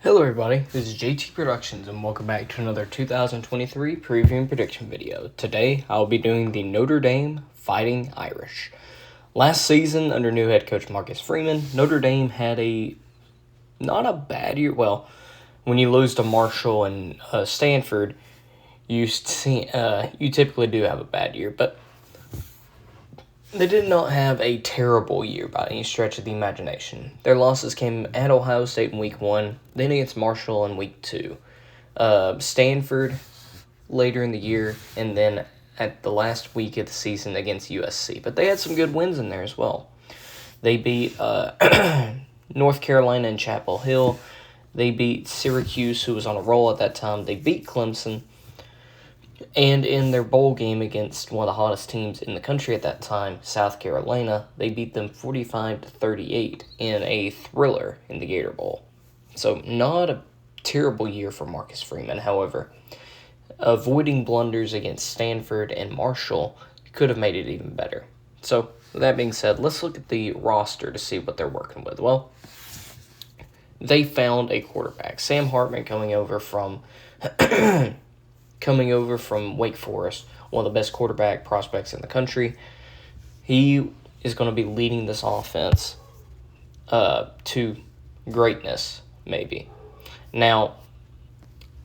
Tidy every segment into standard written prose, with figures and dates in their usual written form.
Hello everybody, this is JT Productions and welcome back to another 2023 preview and prediction video. Today I'll be doing the Notre Dame Fighting Irish. Last season under new head coach Marcus Freeman, Notre Dame had not a bad year. Well, when you lose to Marshall and Stanford, you typically do have a bad year, but they did not have a terrible year by any stretch of the imagination. Their losses came at Ohio State in Week 1, then against Marshall in Week 2. Stanford later in the year, and then at the last week of the season against USC. But they had some good wins in there as well. They beat North Carolina and Chapel Hill. They beat Syracuse, who was on a roll at that time. They beat Clemson. And in their bowl game against one of the hottest teams in the country at that time, South Carolina, they beat them 45-38 in a thriller in the Gator Bowl. So not a terrible year for Marcus Freeman. However, avoiding blunders against Stanford and Marshall could have made it even better. So with that being said, let's look at the roster to see what they're working with. Well, they found a quarterback. Sam Hartman coming over from Wake Forest, one of the best quarterback prospects in the country. He is going to be leading this offense to greatness, maybe. Now,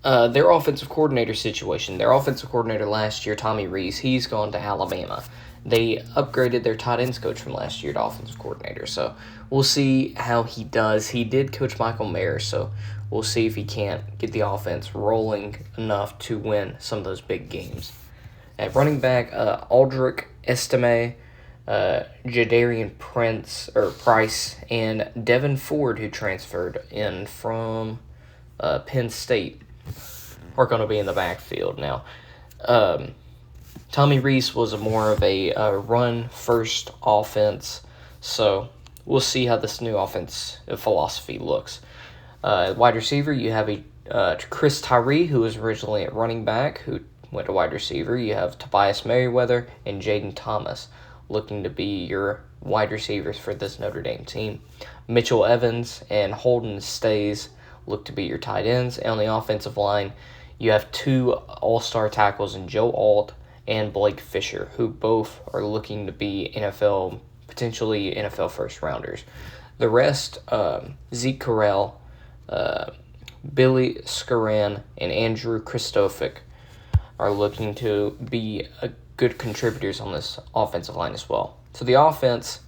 their offensive coordinator situation, their offensive coordinator last year, Tommy Rees, he's gone to Alabama. They upgraded their tight ends coach from last year to offensive coordinator, so we'll see how he does. He did coach Michael Mayer, so we'll see if he can't get the offense rolling enough to win some of those big games. At running back, Aldrich Estime, Jadarian Price, and Devin Ford, who transferred in from Penn State, are going to be in the backfield. Now, Tommy Rees was more of a run-first offense, so we'll see how this new offense philosophy looks. Wide receiver, you have Chris Tyree, who was originally at running back, who went to wide receiver. You have Tobias Merriweather and Jaden Thomas looking to be your wide receivers for this Notre Dame team. Mitchell Evans and Holden Stays look to be your tight ends. And on the offensive line, you have two all-star tackles in Joe Alt and Blake Fisher, who both are looking to be potentially NFL first-rounders. The rest, Zeke Correll, Billy Scaran, and Andrew Kristofic are looking to be good contributors on this offensive line as well. So the offense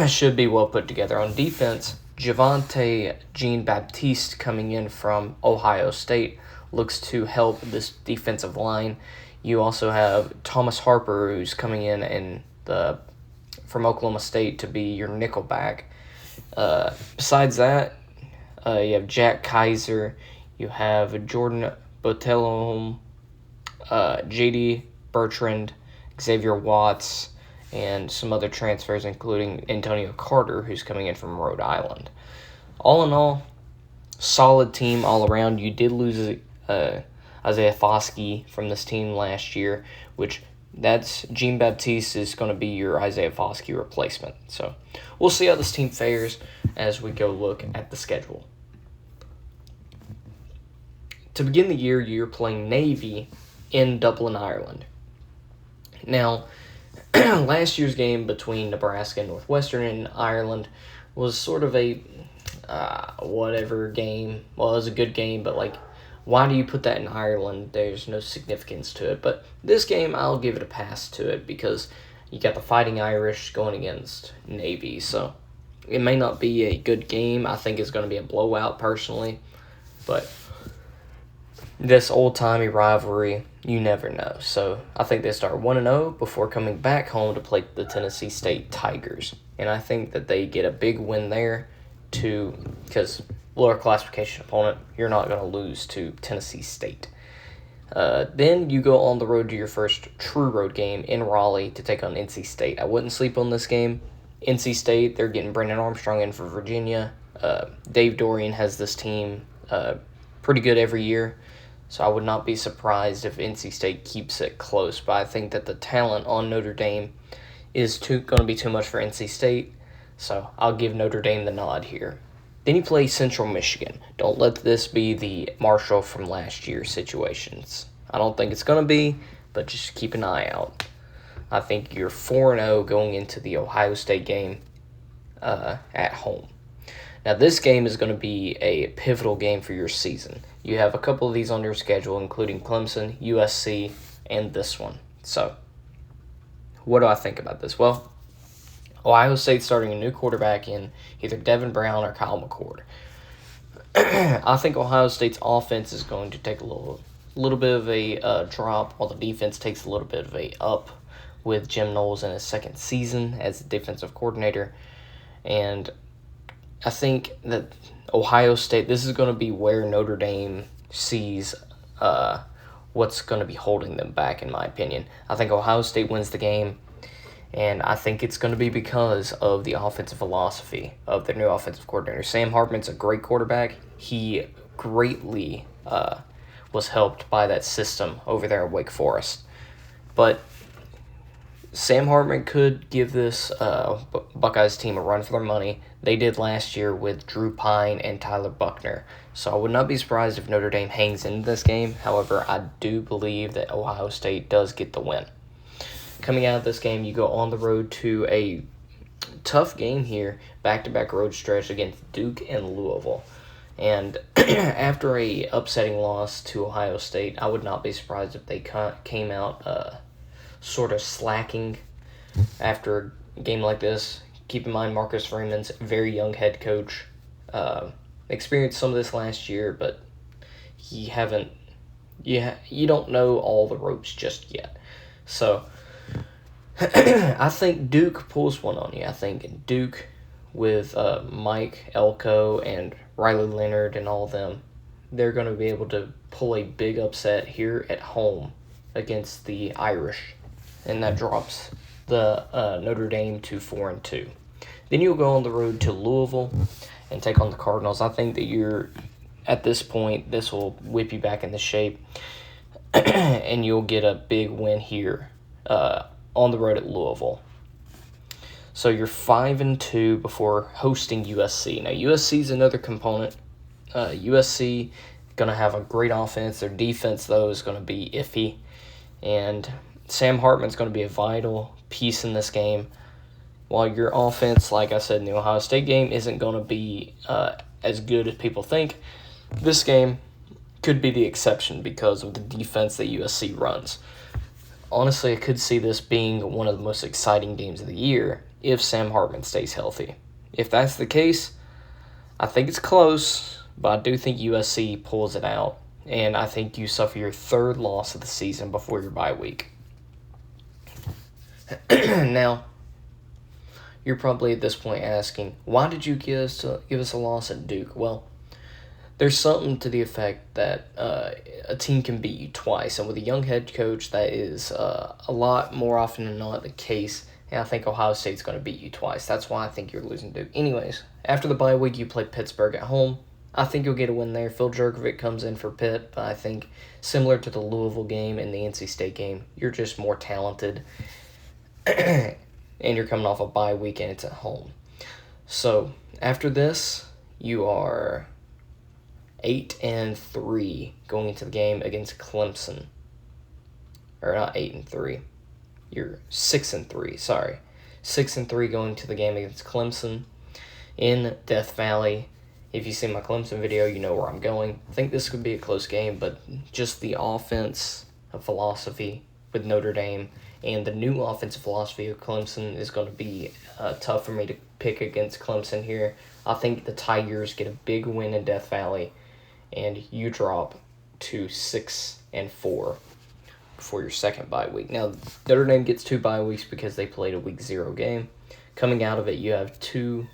should be well put together. On defense, Javante Jean-Baptiste coming in from Ohio State looks to help this defensive line. You also have Thomas Harper, who's coming in from Oklahoma State to be your nickelback. Besides that, you have Jack Kaiser, you have Jordan Botelholm, J.D. Bertrand, Xavier Watts, and some other transfers, including Antonio Carter, who's coming in from Rhode Island. All in all, solid team all around. You did lose Isaiah Foskey from this team last year, which that's Jean-Baptiste is going to be your Isaiah Foskey replacement. So we'll see how this team fares as we go look at the schedule. To begin the year, you're playing Navy in Dublin, Ireland. Now, last year's game between Nebraska and Northwestern in Ireland was sort of a whatever game. Well, it was a good game, but why do you put that in Ireland? There's no significance to it. But this game, I'll give it a pass to it because you got the Fighting Irish going against Navy. So it may not be a good game. I think it's going to be a blowout personally. But this old-timey rivalry, you never know. So I think they start 1-0 before coming back home to play the Tennessee State Tigers. And I think that they get a big win there because lower classification opponent, you're not going to lose to Tennessee State. Then you go on the road to your first true road game in Raleigh to take on NC State. I wouldn't sleep on this game. NC State, they're getting Brennan Armstrong in for Virginia. Dave Dorian has this team pretty good every year, so I would not be surprised if NC State keeps it close. But I think that the talent on Notre Dame is going to be too much for NC State, so I'll give Notre Dame the nod here. Then you play Central Michigan. Don't let this be the Marshall from last year's situations. I don't think it's going to be, but just keep an eye out. I think you're 4-0 going into the Ohio State game at home. Now, this game is going to be a pivotal game for your season. You have a couple of these on your schedule, including Clemson, USC, and this one. So, what do I think about this? Well, Ohio State's starting a new quarterback in either Devin Brown or Kyle McCord. I think Ohio State's offense is going to take a little bit of a drop, while the defense takes a little bit of a up with Jim Knowles in his second season as the defensive coordinator. And I think that Ohio State, this is going to be where Notre Dame sees what's going to be holding them back, in my opinion. I think Ohio State wins the game, and I think it's going to be because of the offensive philosophy of their new offensive coordinator. Sam Hartman's a great quarterback. He greatly was helped by that system over there at Wake Forest. But Sam Hartman could give this Buckeyes team a run for their money. They did last year with Drew Pine and Tyler Buckner. So I would not be surprised if Notre Dame hangs in this game. However, I do believe that Ohio State does get the win. Coming out of this game, you go on the road to a tough game here, back-to-back road stretch against Duke and Louisville. And after a upsetting loss to Ohio State, I would not be surprised if they came out sort of slacking after a game like this. Keep in mind, Marcus Freeman's a very young head coach. Experienced some of this last year, but you don't know all the ropes just yet. So I think Duke pulls one on you. I think Duke with Mike Elko and Riley Leonard and all of them, they're going to be able to pull a big upset here at home against the Irish, and that drops the Notre Dame to 4-2. Then you'll go on the road to Louisville and take on the Cardinals. I think that you're, at this point, this will whip you back into shape, and you'll get a big win here on the road at Louisville. So you're 5-2 before hosting USC. Now, USC is another component. USC going to have a great offense. Their defense, though, is going to be iffy. And Sam Hartman's going to be a vital piece in this game. While your offense, like I said in the Ohio State game, isn't going to be as good as people think, this game could be the exception because of the defense that USC runs. Honestly, I could see this being one of the most exciting games of the year if Sam Hartman stays healthy. If that's the case, I think it's close, but I do think USC pulls it out, and I think you suffer your third loss of the season before your bye week. Now, you're probably at this point asking, why did you give us a loss at Duke? Well, there's something to the effect that a team can beat you twice, and with a young head coach, that is a lot more often than not the case, and I think Ohio State's going to beat you twice. That's why I think you're losing Duke. Anyways, after the bye week, you play Pittsburgh at home. I think you'll get a win there. Phil Jurkovec comes in for Pitt, but I think similar to the Louisville game and the NC State game, you're just more talented, and you're coming off a bye week, and it's at home. So after this, you are 8-3 going into the game against Clemson. Or not 8-3. You're 6-3. Sorry, 6-3 going to the game against Clemson in Death Valley. If you see my Clemson video, you know where I'm going. I think this could be a close game, but just the offense philosophy with Notre Dame and the new offensive philosophy of Clemson is going to be tough for me to pick against Clemson here. I think the Tigers get a big win in Death Valley, and you drop to 6-4 before your second bye week. Now, Notre Dame gets 2 bye weeks because they played a week 0 game. Coming out of it, you have 2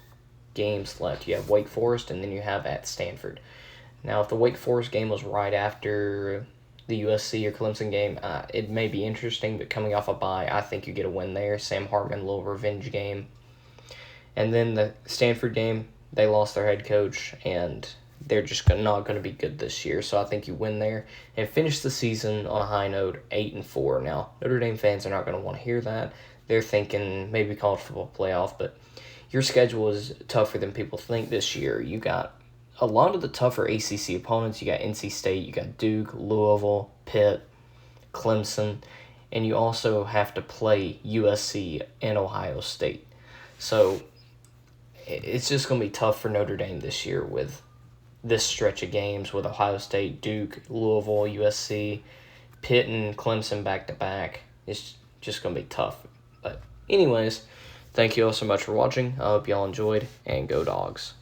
games left. You have Wake Forest, and then you have at Stanford. Now, if the Wake Forest game was right after the USC or Clemson game, it may be interesting, but coming off a bye, I think you get a win there. Sam Hartman, a little revenge game. And then the Stanford game, they lost their head coach, and they're just not going to be good this year. So I think you win there and finish the season on a high note, 8-4. Now, Notre Dame fans are not going to want to hear that. They're thinking maybe college football playoff, but your schedule is tougher than people think this year. You got a lot of the tougher ACC opponents. You got NC State, you got Duke, Louisville, Pitt, Clemson, and you also have to play USC and Ohio State. So it's just going to be tough for Notre Dame this year with this stretch of games with Ohio State, Duke, Louisville, USC, Pitt, and Clemson back-to-back. It's just going to be tough. But anyways, thank you all so much for watching. I hope y'all enjoyed, and go Dogs.